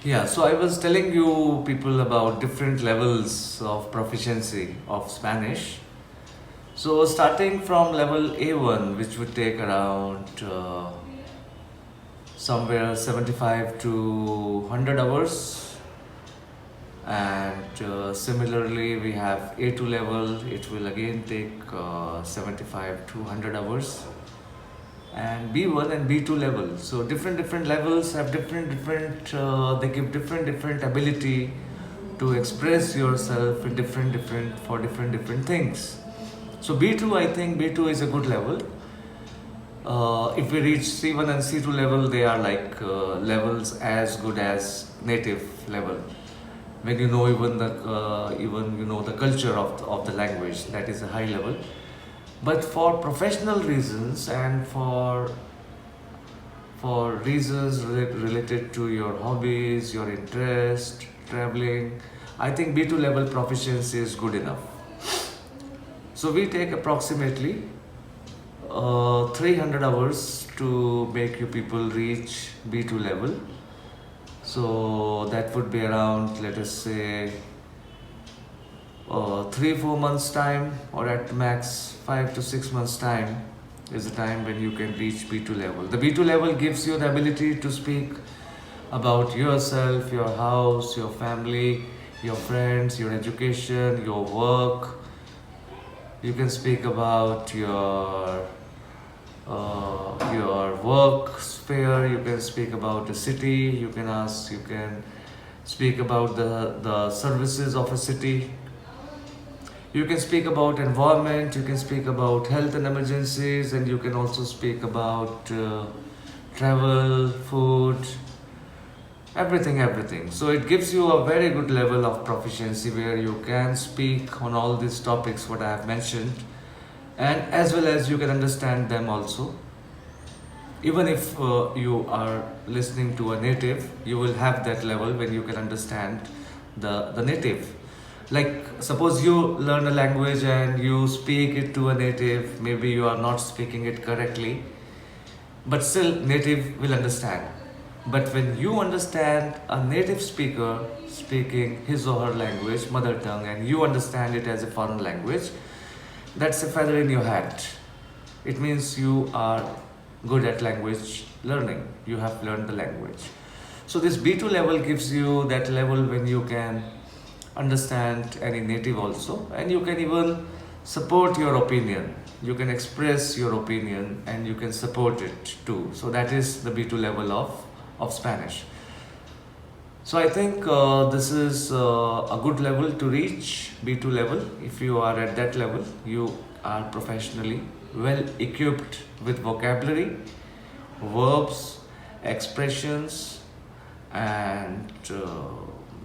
Yeah, so I was telling you people about different levels of proficiency of Spanish. So starting from level A1, which would take around somewhere 75 to 100 hours, and similarly we have A2 level, it will again take 75 to 100 hours, and B1 and B2 level. So different levels have different they give different ability to express yourself in different for different things. So B2, I think B2 is a good level. If we reach C1 and C2 level, they are like levels as good as native level. When you know even you know the culture of the language, that is a high level. But for professional reasons and for reasons related to your hobbies, your interest, traveling, I think B2 level proficiency is good enough. So we take approximately 300 hours to make you people reach B2 level. So that would be around, let us say, 3-4 months time, or at max 5 to 6 months time is the time when you can reach B2 level. The B2 level gives you the ability to speak about yourself, your house, your family, your friends, your education, your work. You can speak about your work sphere. You can speak about the city. You can speak about the services of a city. You can speak about environment, you can speak about health and emergencies, and you can also speak about travel, food, everything. So it gives you a very good level of proficiency where you can speak on all these topics what I have mentioned, and as well as you can understand them also. Even if you are listening to a native, you will have that level when you can understand the native. Like, suppose you learn a language and you speak it to a native, maybe you are not speaking it correctly, but still native will understand. But when you understand a native speaker speaking his or her language, mother tongue, and you understand it as a foreign language, that's a feather in your hat. It means you are good at language learning. You have learned the language. So this B2 level gives you that level when you can understand any native also, and you can even support your opinion. You can express your opinion and you can support it too. So that is the B2 level of Spanish. So I think this is a good level to reach, B2 level. If you are at that level, you are professionally well equipped with vocabulary, verbs, expressions, and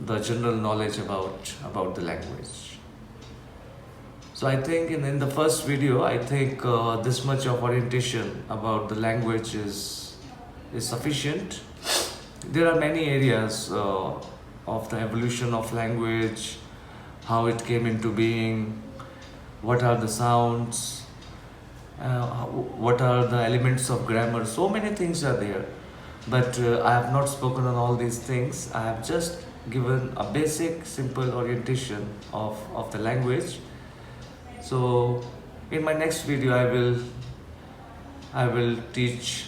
the general knowledge about the language. So I think in the first video, I think this much of orientation about the language is sufficient. There are many areas of the evolution of language, how it came into being, what are the sounds, what are the elements of grammar. So many things are there, but I have not spoken on all these things. I have just given a basic simple orientation of the language. So in my next video I will teach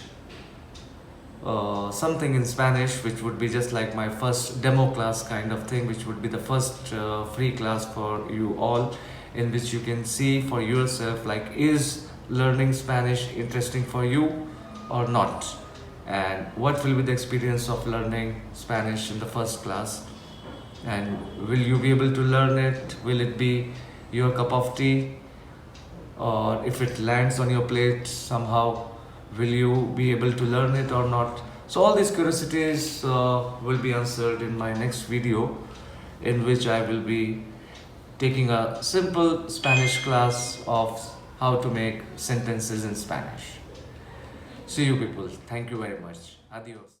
something in Spanish, which would be just like my first demo class kind of thing, which would be the first free class for you all, in which you can see for yourself, like, is learning Spanish interesting for you or not, and what will be the experience of learning Spanish in the first class, and will you be able to learn it? Will it be your cup of tea? Or if it lands on your plate somehow, will you be able to learn it or not? So all these curiosities will be answered in my next video, in which I will be taking a simple Spanish class of how to make sentences in Spanish. See you people. Thank you very much. Adios.